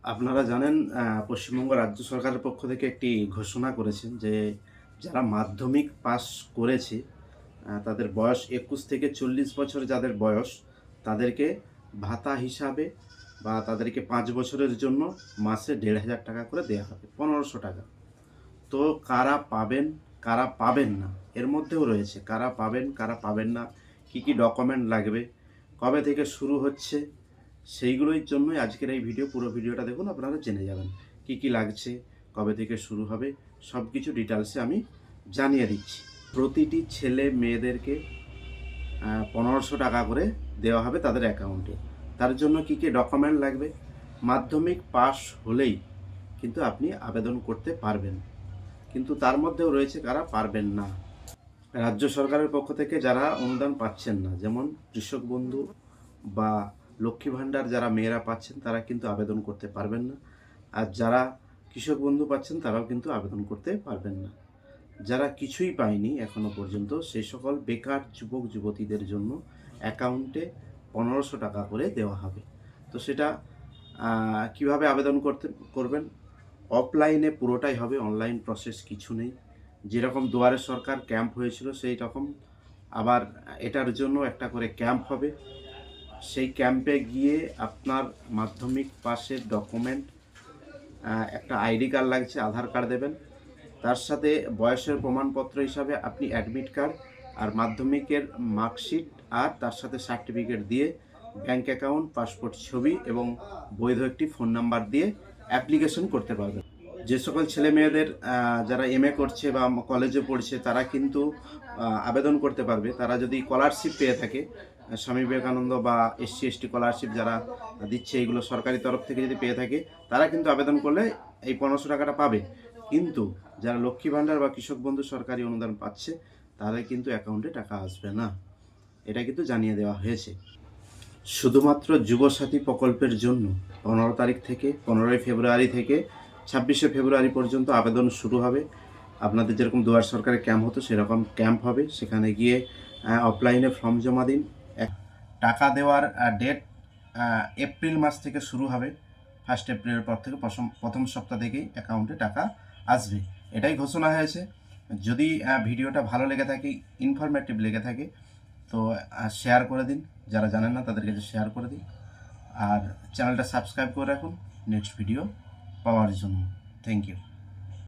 আপনারা জানেন পশ্চিমবঙ্গ রাজ্য সরকারের পক্ষ থেকে একটি ঘোষণা করেছেন যে যারা মাধ্যমিক পাস করেছে তাদের বয়স ২১ থেকে ৪০ বছর যাদের বয়স তাদেরকে ভাতা হিসাবে বা তাদেরকে ৫ বছরের জন্য মাসে ১,৫০০ টাকা করে দেওয়া হবে, ১৫০০ টাকা। তো কারা পাবেন, কারা পাবেন না, এর মধ্যেও রয়েছে কারা পাবেন, কারা পাবেন না, কি কি ডকুমেন্ট লাগবে, কবে থেকে শুরু হচ্ছে, সেইগুলোর জন্যই আজকের এই ভিডিও। পুরো ভিডিওটা দেখুন, আপনারা জেনে যাবেন কি কি লাগছে, কবে থেকে শুরু হবে, সব কিছু ডিটেলসে আমি জানিয়ে দিচ্ছি। প্রতিটি ছেলে মেয়েদেরকে ১৫০০ টাকা করে দেওয়া হবে তাদের অ্যাকাউন্টে। তার জন্য কি কি ডকুমেন্ট লাগবে? মাধ্যমিক পাস হলেই কিন্তু আপনি আবেদন করতে পারবেন, কিন্তু তার মধ্যেও রয়েছে কারা পারবেন না। রাজ্য সরকারের পক্ষ থেকে যারা অনুদান পাচ্ছেন না, যেমন কৃষক বন্ধু বা লক্ষ্মী ভাণ্ডার যারা মেয়েরা পাচ্ছেন তারা কিন্তু আবেদন করতে পারবেন না। আর যারা কৃষক বন্ধু পাচ্ছেন তারাও কিন্তু আবেদন করতে পারবেন না। যারা কিছুই পায়নি এখনো পর্যন্ত সেই সকল বেকার যুবক যুবতীদের জন্য অ্যাকাউন্টে ১৫০০ টাকা করে দেওয়া হবে। তো সেটা কিভাবে আবেদন করবেন? অফলাইনে পুরোটাই হবে, অনলাইন প্রসেস কিছু নেই। যেরকম দুয়ারে সরকার ক্যাম্প হয়েছিল সেই রকম আবার এটার জন্য একটা করে ক্যাম্প হবে। সেই ক্যাম্পে গিয়ে আপনার মাধ্যমিক পাসের ডকুমেন্ট, একটা আইডি কার্ড লাগছে, আধার কার্ড দেবেন। তার সাথে বয়সের প্রমাণপত্র হিসাবে আপনি অ্যাডমিট কার্ড আর মাধ্যমিকের মার্কশিট আর তার সাথে সার্টিফিকেট দিয়ে ব্যাঙ্ক অ্যাকাউন্ট, পাসপোর্ট ছবি এবং বৈধ একটি ফোন নাম্বার দিয়ে অ্যাপ্লিকেশন করতে পারবেন। যে সকল ছেলে মেয়েদের যারা এমএ করছে বা কলেজে পড়ছে তারা কিন্তু আবেদন করতে পারবে। তারা যদি স্কলারশিপ পেয়ে থাকে, স্বামী বিবেকানন্দ বা এসসি এসটি স্কলারশিপ যারা দিচ্ছে, এগুলো সরকারি তরফ থেকে যদি পেয়ে থাকে তারা কিন্তু আবেদন করলে এই ১৫০০ টাকাটা পাবে। কিন্তু যারা লক্ষ্মী ভাণ্ডার বা কৃষক বন্ধু সরকারি অনুদান পাচ্ছে তাদের কিন্তু অ্যাকাউন্টে টাকা আসবে না, এটা কিন্তু জানিয়ে দেওয়া হয়েছে। শুধুমাত্র যুবসাথী প্রকল্পের জন্য ১৫ তারিখ থেকে ১৫ই ফেব্রুয়ারি থেকে ২৬শে ফেব্রুয়ারি পর্যন্ত আবেদন শুরু হবে। আপনাদের যেরকম দুয়ার সরকারের ক্যাম্প হতো সেরকম ক্যাম্প হবে। সেখানে গিয়ে অফলাইনে ফর্ম জমা দিন। টাকা দেওয়ার ডেট এপ্রিল মাস থেকে শুরু হবে। 1 এপ্রিলের পর থেকে প্রথম সপ্তাহ থেকেই অ্যাকাউন্টে টাকা আসবে, এটাই ঘোষণা হয়েছে। যদি ভিডিওটা ভালো লেগে থাকে, ইনফরমেটিভ লেগে থাকে, তো শেয়ার করে দিন। যারা জানেন না তাদের কাছে শেয়ার করে দিন। আর চ্যানেলটা সাবস্ক্রাইব করে রাখুন নেক্সট ভিডিও পাওয়ার জন্য। Thank you.